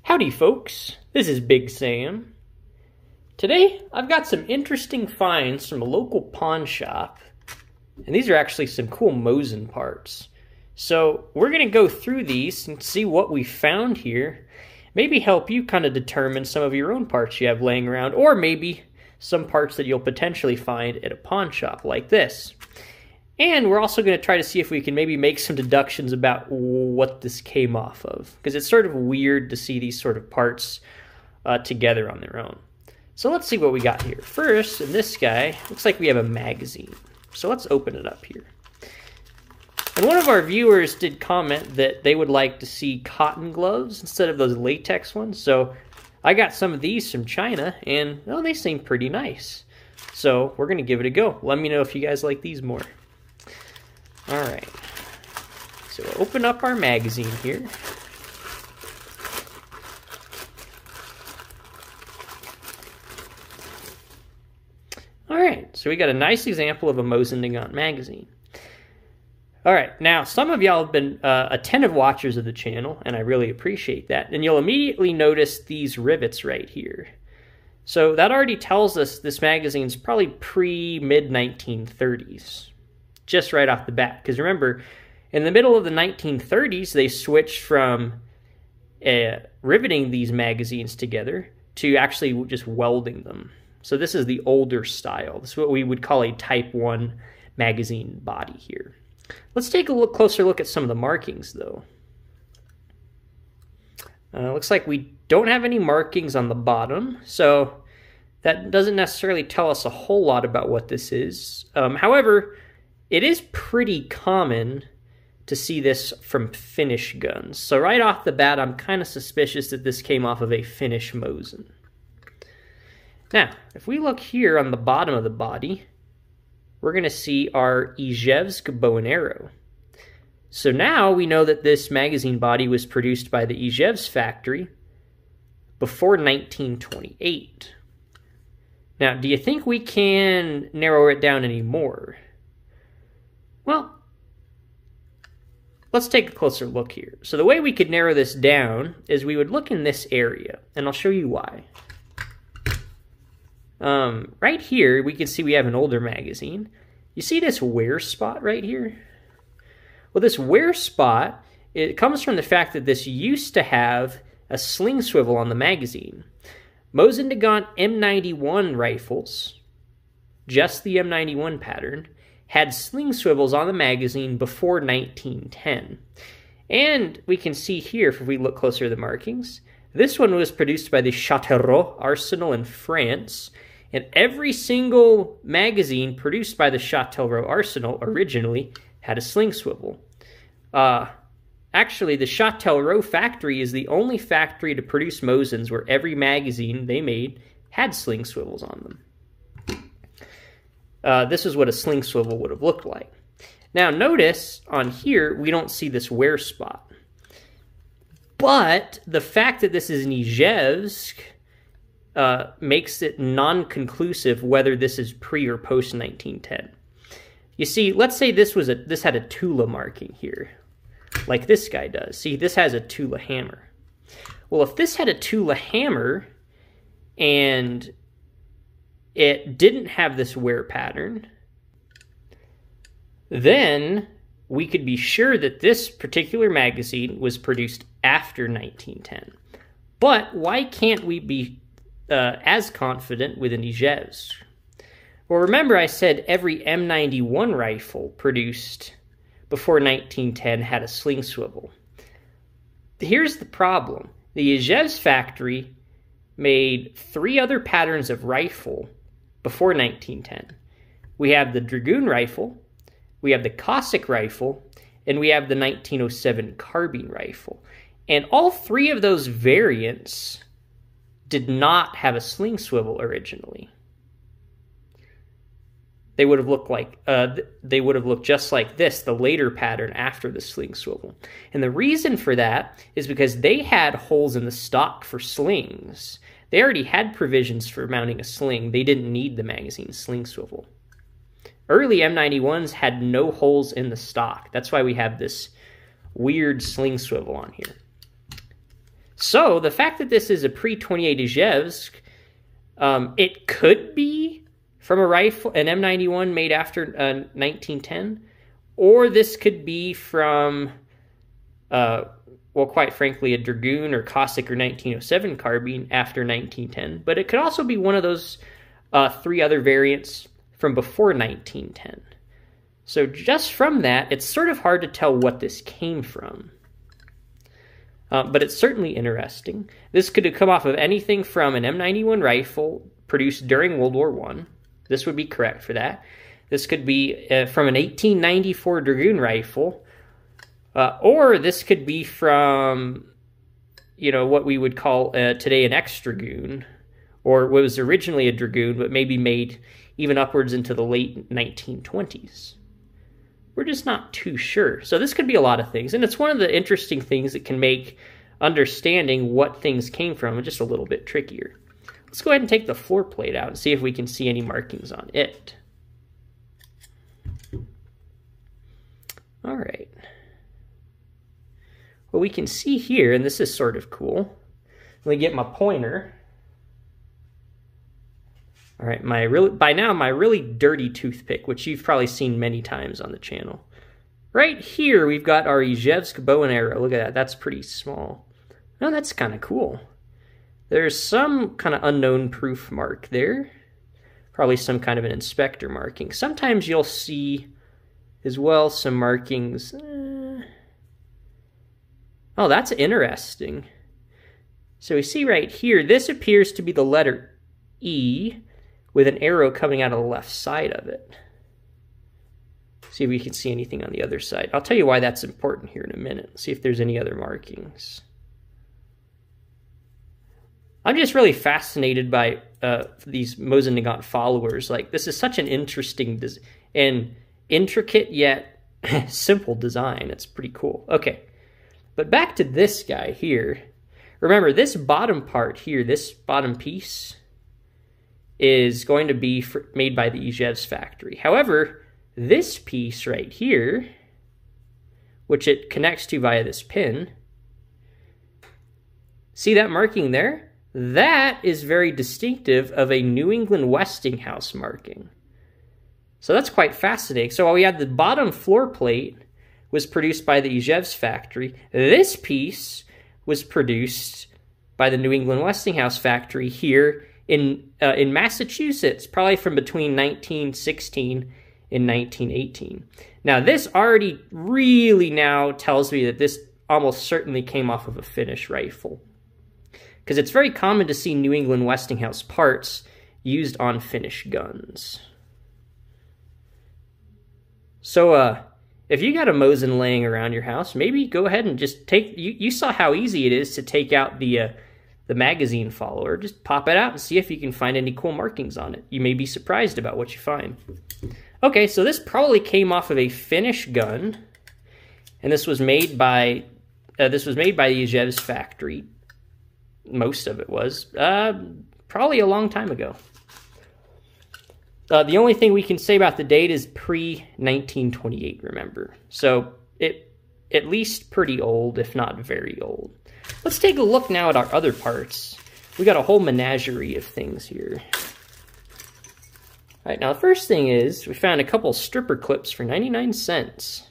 Howdy folks, this is Big Sam. Today I've got some interesting finds from a local pawn shop, and these are actually some cool Mosin parts. So we're going to go through these and see what we found here, maybe help you kind of determine some of your own parts you have laying around, or maybe some parts that you'll potentially find at a pawn shop like this. And we're also going to try to see if we can maybe make some deductions about what this came off of, because it's sort of weird to see these sort of parts together on their own. So let's see what we got here. First, in this guy, looks like we have a magazine. So let's open it up here. And one of our viewers did comment that they would like to see cotton gloves instead of those latex ones. So I got some of these from China, and oh, they seem pretty nice. So we're going to give it a go. Let me know if you guys like these more. All right, so we'll open up our magazine here. All right, so we got a nice example of a Mosin Nagant magazine. All right, now some of y'all have been attentive watchers of the channel, and I really appreciate that. And you'll immediately notice these rivets right here. So that already tells us this magazine's probably pre-mid-1930s. Just right off the bat. Because remember, in the middle of the 1930s, they switched from riveting these magazines together to actually just welding them. So this is the older style. This is what we would call a Type 1 magazine body here. Let's take a closer look at some of the markings, though. Looks like we don't have any markings on the bottom, so that doesn't necessarily tell us a whole lot about what this is. However, it is pretty common to see this from Finnish guns. So right off the bat, I'm kind of suspicious that this came off of a Finnish Mosin. Now, if we look here on the bottom of the body, we're going to see our Izhevsk bow and arrow. So now we know that this magazine body was produced by the Izhevsk factory before 1928. Now, do you think we can narrow it down any more? Well, let's take a closer look here. So the way we could narrow this down is we would look in this area, and I'll show you why. Right here, we can see we have an older magazine. You see this wear spot right here? Well, this wear spot, it comes from the fact that this used to have a sling swivel on the magazine. Mosin Nagant M91 rifles, just the M91 pattern, had sling swivels on the magazine before 1910. And we can see here, if we look closer at the markings, this one was produced by the Châteauroux arsenal in France, and every single magazine produced by the Châteauroux arsenal originally had a sling swivel. Actually, the Châteauroux factory is the only factory to produce Mosins where every magazine they made had sling swivels on them. This is what a sling swivel would have looked like. Now notice on here, we don't see this wear spot. But the fact that this is an Izhevsk makes it non-conclusive whether this is pre or post 1910. You see, let's say this had a Tula marking here, like this guy does. See, this has a Tula hammer. Well, if this had a Tula hammer and it didn't have this wear pattern, then we could be sure that this particular magazine was produced after 1910. But why can't we be as confident with an Izhevsk? Well, remember I said every M91 rifle produced before 1910 had a sling swivel. Here's the problem. The Izhevsk factory made 3 other patterns of rifle before 1910. We have the Dragoon rifle, we have the Cossack rifle, and we have the 1907 carbine rifle. And all 3 of those variants did not have a sling swivel originally. They would have looked like just like this, the later pattern after the sling swivel. And the reason for that is because they had holes in the stock for slings. They already had provisions for mounting a sling. They didn't need the magazine sling swivel. Early M91s had no holes in the stock. That's why we have this weird sling swivel on here. So the fact that this is a pre-28 Izhevsk, it could be from a rifle, an M91 made after 1910, or this could be from, well, quite frankly, a Dragoon or Cossack or 1907 carbine after 1910. But it could also be one of those 3 other variants from before 1910. So just from that, it's sort of hard to tell what this came from. But it's certainly interesting. This could have come off of anything from an M91 rifle produced during World War I. This would be correct for that. This could be from an 1894 Dragoon rifle, or this could be from, you know, what we would call today an ex-Dragoon, or what was originally a Dragoon, but maybe made even upwards into the late 1920s. We're just not too sure. So this could be a lot of things, and it's one of the interesting things that can make understanding what things came from just a little bit trickier. Let's go ahead and take the floor plate out and see if we can see any markings on it. All right. What we can see here, and this is sort of cool. Let me get my pointer. All right, by now my really dirty toothpick, which you've probably seen many times on the channel. Right here, we've got our Izhevsk bow and arrow. Look at that, that's pretty small. Oh, that's kind of cool. There's some kind of unknown proof mark there. Probably some kind of an inspector marking. Sometimes you'll see as well some markings. Oh, that's interesting. So we see right here, this appears to be the letter E with an arrow coming out of the left side of it. See if we can see anything on the other side. I'll tell you why that's important here in a minute. See if there's any other markings. I'm just really fascinated by these Mosin Nagant followers. Like, this is such an interesting and intricate yet simple design. It's pretty cool. Okay, but back to this guy here. Remember, this bottom part here, this bottom piece, is going to be made by the Izhevsk factory. However, this piece right here, which it connects to via this pin, see that marking there? That is very distinctive of a New England Westinghouse marking. So that's quite fascinating. So while we had the bottom floor plate was produced by the Izhevsk factory, this piece was produced by the New England Westinghouse factory here in Massachusetts, probably from between 1916 and 1918. Now, this already really now tells me that this almost certainly came off of a Finnish rifle, because it's very common to see New England Westinghouse parts used on Finnish guns. So, if you got a Mosin laying around your house, maybe go ahead and just take, you saw how easy it is to take out the magazine follower. Just pop it out and see if you can find any cool markings on it. You may be surprised about what you find. Okay, so this probably came off of a Finnish gun, and this was made by the Izhevsk factory. Most of it was probably a long time ago. The only thing we can say about the date is pre-1928, remember. So it at least pretty old, if not very old. Let's take a look now at our other parts. We got a whole menagerie of things here. All right, now the first thing is we found a couple stripper clips for 99 cents.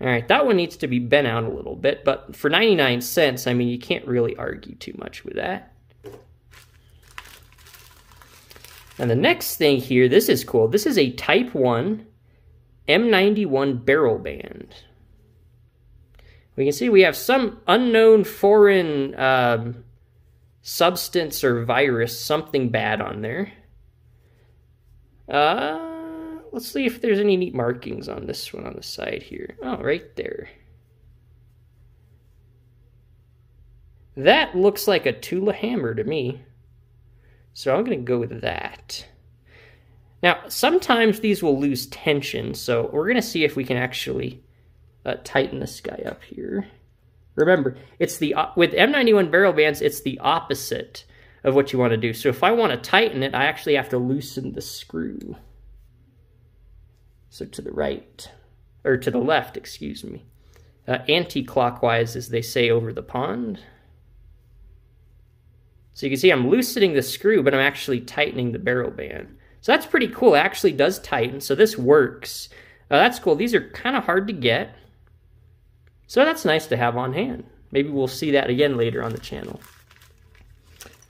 All right, that one needs to be bent out a little bit, but for 99 cents, I mean, you can't really argue too much with that. And the next thing here, this is cool. This is a Type 1 M91 barrel band. We can see we have some unknown foreign substance or virus, something bad on there. Let's see if there's any neat markings on this one on the side here. Oh, right there. That looks like a Tula hammer to me. So I'm going to go with that. Now, sometimes these will lose tension, so we're going to see if we can actually tighten this guy up here. Remember, it's with M91 barrel bands, it's the opposite of what you want to do. So if I want to tighten it, I actually have to loosen the screw. So to the right, or to the left, excuse me. anti-clockwise, as they say, over the pond. So you can see I'm loosening the screw, but I'm actually tightening the barrel band. So that's pretty cool. It actually does tighten, so this works. That's cool. These are kind of hard to get, so that's nice to have on hand. Maybe we'll see that again later on the channel.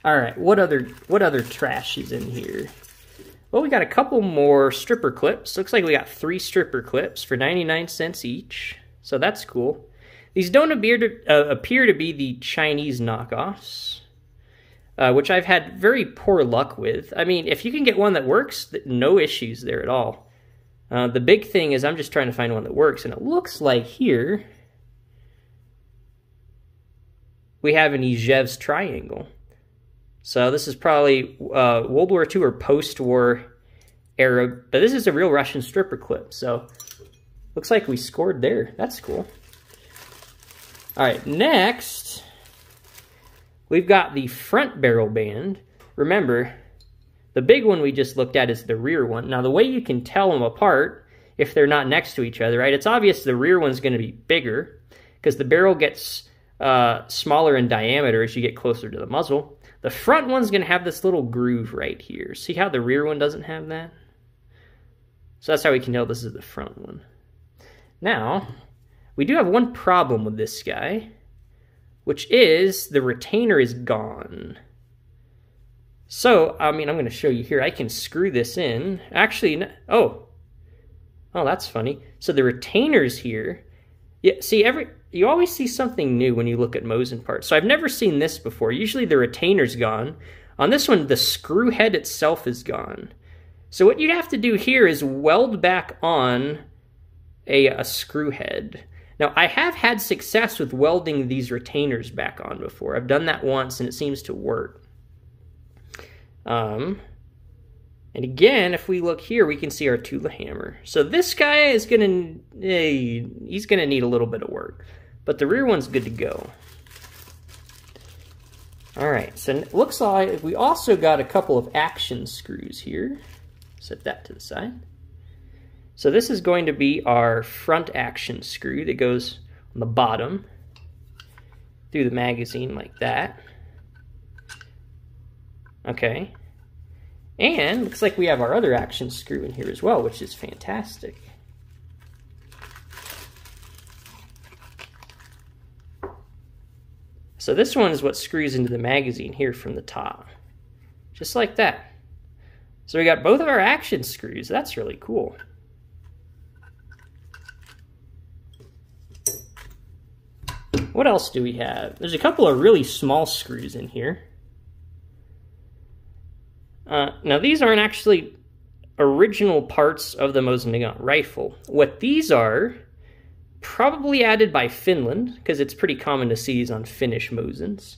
All right, what other trash is in here? Well, we got a couple more stripper clips. Looks like we got 3 stripper clips for 99 cents each, so that's cool. These don't appear to be the Chinese knockoffs, which I've had very poor luck with. I mean, if you can get one that works, no issues there at all. The big thing is I'm just trying to find one that works, and it looks like here we have an Ijev's triangle. So this is probably World War II or post-war era, but this is a real Russian stripper clip, so looks like we scored there. That's cool. All right, next we've got the front barrel band. Remember, the big one we just looked at is the rear one. Now, the way you can tell them apart if they're not next to each other, right? It's obvious the rear one's going to be bigger because the barrel gets smaller in diameter as you get closer to the muzzle. The front one's going to have this little groove right here. See how the rear one doesn't have that? So that's how we can tell this is the front one. Now, we do have one problem with this guy, which is the retainer is gone. So, I mean, I'm going to show you here. I can screw this in. Actually, oh, that's funny. So the retainer's here. Yeah, see, you always see something new when you look at Mosin parts. So I've never seen this before. Usually the retainer's gone. On this one, the screw head itself is gone. So what you'd have to do here is weld back on a screw head. Now, I have had success with welding these retainers back on before. I've done that once, and it seems to work. And again, if we look here, we can see our Tula hammer. So this guy is he's gonna need a little bit of work, but the rear one's good to go. All right, so it looks like we also got a couple of action screws here. Set that to the side. So this is going to be our front action screw that goes on the bottom through the magazine like that. Okay. And looks like we have our other action screw in here as well, which is fantastic. So this one is what screws into the magazine here from the top. Just like that. So we got both of our action screws. That's really cool. What else do we have? There's a couple of really small screws in here. Now these aren't actually original parts of the Mosin Nagant rifle. What these are, probably added by Finland, because it's pretty common to see these on Finnish Mosins.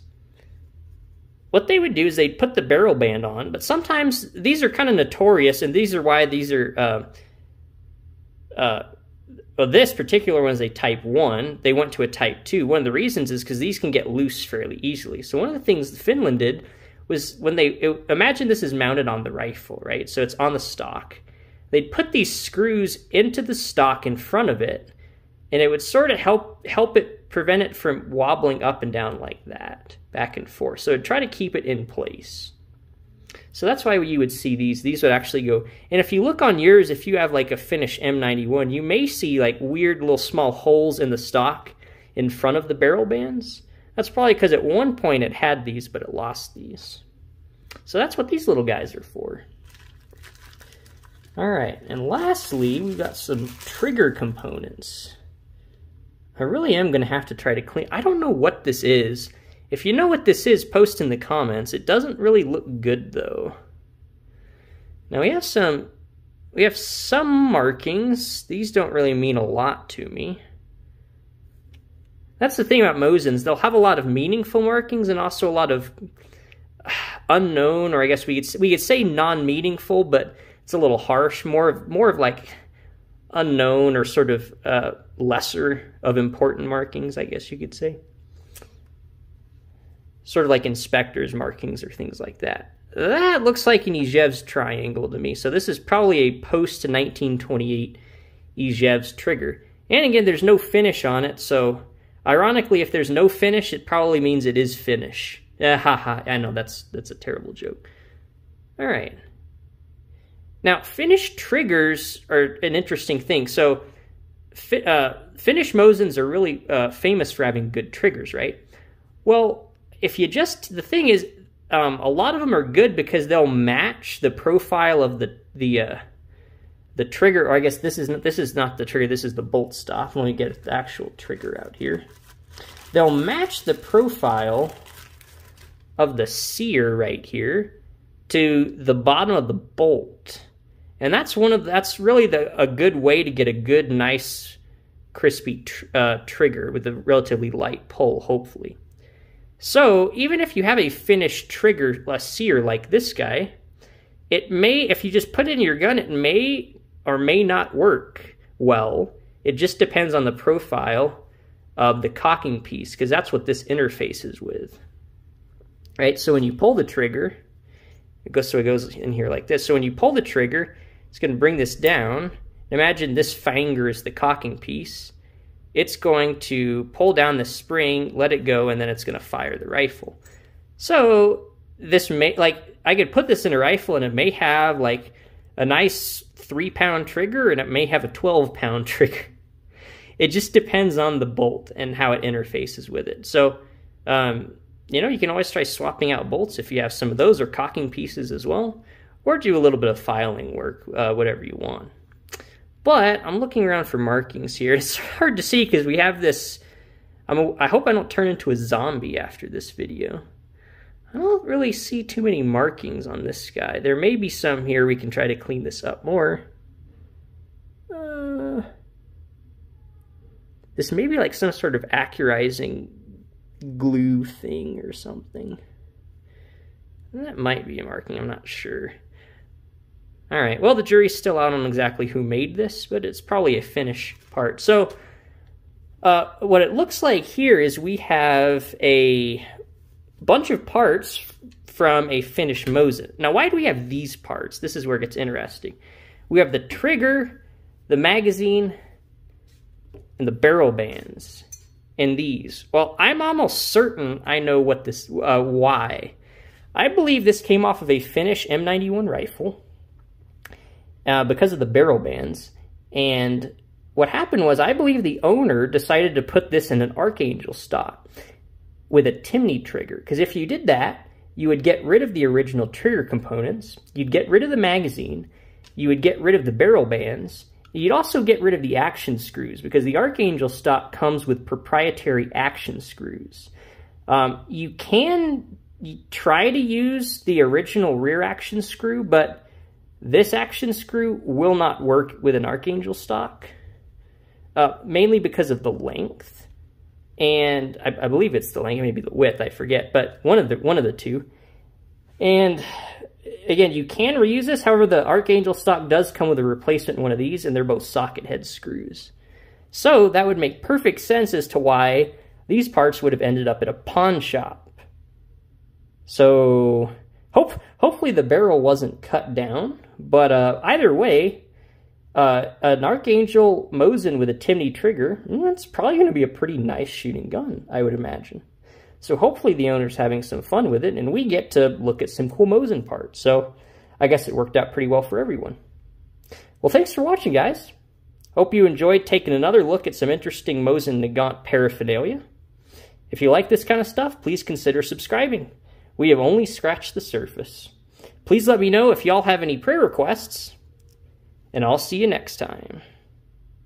What they would do is they'd put the barrel band on, but sometimes these are kind of notorious, and these are why these are, well, this particular one is a Type 1. They went to a Type 2. One of the reasons is because these can get loose fairly easily. So one of the things Finland did was when imagine this is mounted on the rifle, right? So it's on the stock. They'd put these screws into the stock in front of it, and it would sort of help it prevent it from wobbling up and down like that, back and forth. So it'd try to keep it in place. So that's why you would see these would actually go, and if you look on yours, if you have like a Finnish M91, you may see like weird little small holes in the stock in front of the barrel bands. That's probably because at one point it had these, but it lost these. So that's what these little guys are for. All right, and lastly, we've got some trigger components. I really am going to have to try to clean. I don't know what this is. If you know what this is, post in the comments. It doesn't really look good, though. Now we have some markings. These don't really mean a lot to me. That's the thing about Mosins. They'll have a lot of meaningful markings and also a lot of unknown, or I guess we could say non-meaningful, but it's a little harsh. More of like unknown or sort of lesser of important markings, I guess you could say. Sort of like inspector's markings or things like that. That looks like an Ijev's triangle to me. So this is probably a post-1928 Ijev's trigger. And again, there's no finish on it, so ironically, if there's no finish, it probably means it is finish. Haha, I know, that's a terrible joke. All right. Now, finish triggers are an interesting thing. So, finish Mosins are really famous for having good triggers, right? Well, if you just, the thing is, a lot of them are good because they'll match the profile of the trigger. Or I guess this is not the trigger. This is the bolt stop. Let me get the actual trigger out here. They'll match the profile of the sear right here to the bottom of the bolt. And that's really a good way to get a good, nice, crispy trigger with a relatively light pull, hopefully. So even if you have a finished trigger, a sear like this guy, it may, if you just put it in your gun, it may or may not work well. It just depends on the profile of the cocking piece, because that's what this interfaces with. Right, so when you pull the trigger, it goes in here like this. So when you pull the trigger, it's going to bring this down. Imagine this finger is the cocking piece. It's going to pull down the spring, let it go, and then it's going to fire the rifle. So this may, like, I could put this in a rifle and it may have like a nice 3-pound trigger and it may have a 12-pound trigger. It just depends on the bolt and how it interfaces with it. So, you know, you can always try swapping out bolts if you have some of those, or cocking pieces as well, or do a little bit of filing work, whatever you want. But I'm looking around for markings here. It's hard to see because we have this, I hope I don't turn into a zombie after this video. I don't really see too many markings on this guy. There may be some here. We can try to clean this up more. This may be like some sort of accurizing glue thing or something. That might be a marking, I'm not sure. All right, well, the jury's still out on exactly who made this, but it's probably a finish part. So what it looks like here is we have a bunch of parts from a finished Mosin. Now, why do we have these parts? This is where it gets interesting. We have the trigger, the magazine, and the barrel bands. And these. Well, I'm almost certain I know what this, why. I believe this came off of a Finnish M91 rifle because of the barrel bands. And what happened was, I believe the owner decided to put this in an Archangel stock with a Timney trigger. Because if you did that, you would get rid of the original trigger components, you'd get rid of the magazine, you would get rid of the barrel bands, you'd also get rid of the action screws, because the Archangel stock comes with proprietary action screws. You can try to use the original rear action screw, but this action screw will not work with an Archangel stock, mainly because of the length. And I believe it's the length, maybe the width, I forget, but one of the two. And again, you can reuse this. However, the Archangel stock does come with a replacement one of these, and they're both socket head screws. So that would make perfect sense as to why these parts would have ended up at a pawn shop. So hopefully the barrel wasn't cut down, but either way, an Archangel Mosin with a Timney trigger, that's probably going to be a pretty nice shooting gun, I would imagine. So hopefully the owner's having some fun with it, and we get to look at some cool Mosin parts. So I guess it worked out pretty well for everyone. Well, thanks for watching, guys. Hope you enjoyed taking another look at some interesting Mosin Nagant paraphernalia. If you like this kind of stuff, please consider subscribing. We have only scratched the surface. Please let me know if y'all have any prayer requests, and I'll see you next time.